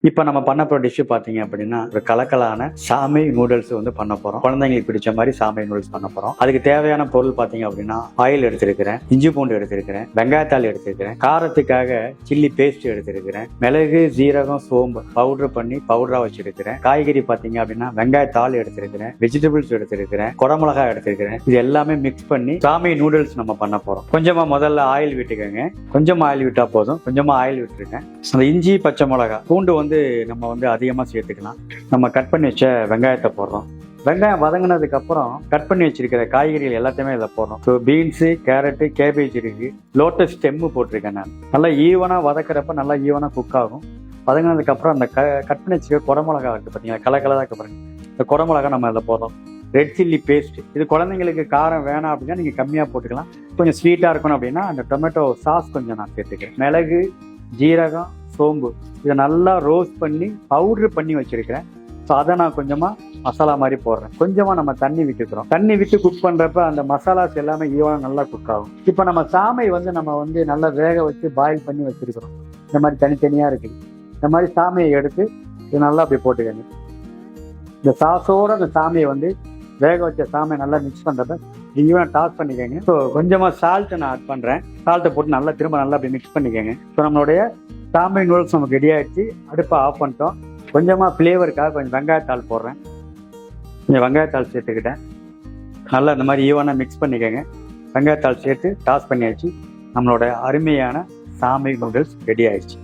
இப்போ நம்ம பண்ண போகிற டிஷ்ஷு பார்த்தீங்க அப்படின்னா ஒரு கலக்கலான சாமை நூடுல்ஸ் வந்து பண்ண போகிறோம். குழந்தைங்களுக்கு பிடிச்ச மாதிரி சாமை நூடுல்ஸ் பண்ண போகிறோம். அதுக்கு தேவையான பொருள் பார்த்தீங்க அப்படின்னா ஆயில் எடுத்திருக்கிறேன், இஞ்சி பூண்டு எடுத்திருக்கிறேன், வெங்காயத்தாள் எடுத்திருக்கிறேன், காரத்துக்காக சில்லி பேஸ்ட் எடுத்திருக்கிறேன், மிளகு ஜீரகம் சோம்பு பவுடர் பண்ணி பவுடரா வச்சிருக்கிறேன். காய்கறி பார்த்தீங்க அப்படின்னா வெங்காயத்தாள் எடுத்திருக்கிறேன், வெஜிடபிள்ஸ் எடுத்திருக்கிறேன், குடமிளகா எடுத்திருக்கிறேன். இது எல்லாமே மிக்ஸ் பண்ணி சாமை நூடுல்ஸ் நம்ம பண்ண போகிறோம். கொஞ்சமா முதல்ல ஆயில் விட்டுக்கோங்க. கொஞ்சமா ஆயில் விட்டா போதும். கொஞ்சமா ஆயில் விட்டுருக்கேன். அந்த இஞ்சி பச்சை மிளகா பூண்டு நம்ம அதிகமாக சேர்த்துக்கலாம். நம்ம கட் பண்ணி வச்ச வெங்காயத்தை போடுறோம். வெங்காயம் வதங்கினதுக்கு அப்புறம் கட் பண்ணி வச்சிருக்கிற காய்கறிகள் எல்லாத்தையுமே இதில் போடுறோம். ஸோ பீன்ஸு, கேரட்டு, கேபேஜ் இருக்கு, லோட்டஸ் ஸ்டெம்மு போட்டிருக்கேன். நான் நல்லா ஈவனாக வதக்கிறப்ப நல்லா ஈவனாக குக் ஆகும். வதங்கினதுக்கு அப்புறம் அந்த கட் பண்ணி வச்சுக்க குடமிளகா இருக்குது பார்த்தீங்களா, கலக்கலதாக இருக்கு பாருங்க. இந்த குடமிளகா நம்ம அதில் போடுறோம். ரெட் சில்லி பேஸ்ட், இது குழந்தைங்களுக்கு காரம் வேணாம் அப்படின்னா நீங்கள் கம்மியாக போட்டுக்கலாம். கொஞ்சம் ஸ்வீட்டாக இருக்கணும் அப்படின்னா அந்த டொமேட்டோ சாஸ் கொஞ்சம் நான் சேர்த்துக்கிறேன். மிளகு, ஜீரகம், சோம்பு இதை நல்லா ரோஸ்ட் பண்ணி பவுட்ரு பண்ணி வச்சிருக்கிறேன். ஸோ அதை நான் கொஞ்சமாக மசாலா மாதிரி போடுறேன். கொஞ்சமாக நம்ம தண்ணி விட்டுக்கிறோம். தண்ணி விட்டு குக் பண்ணுறப்ப அந்த மசாலாஸ் எல்லாமே ஈவனாக நல்லா குக் ஆகும். இப்போ நம்ம சாமை நம்ம நல்லா வேக வச்சு பாயில் பண்ணி வச்சிருக்கிறோம். இந்த மாதிரி தனித்தனியாக இருக்குது. இந்த மாதிரி சாமையை எடுத்து இது நல்லா அப்படி போட்டுக்கங்க. இந்த சாஸோட அந்த சாமையை வேக வச்ச சாமையை நல்லா மிக்ஸ் பண்ணுறப்ப ஈவனாக டாஸ் பண்ணிக்கோங்க. ஸோ கொஞ்சமாக சால்ட்டை நான் ஆட் பண்ணுறேன். சால்ட்டை போட்டு நல்லா திரும்ப நல்லா அப்படி மிக்ஸ் பண்ணிக்கோங்க. ஸோ நம்மளுடைய சாமை நூடுல்ஸ் நமக்கு ரெடி ஆகிடுச்சு. அடுப்பை ஆஃப் பண்ணிட்டோம். கொஞ்சமாக ஃப்ளேவருக்காக கொஞ்சம் வெங்காயத்தாள் போடுறேன். கொஞ்சம் வெங்காயத்தாள் சேர்த்துக்கிட்டேன். நல்லா இந்த மாதிரி ஈவனாக மிக்ஸ் பண்ணிக்கோங்க. வெங்காயத்தாள் சேர்த்து டாஸ் பண்ணியாச்சு. நம்மளோட அருமையான சாமை நூடுல்ஸ் ரெடி ஆயிடுச்சு.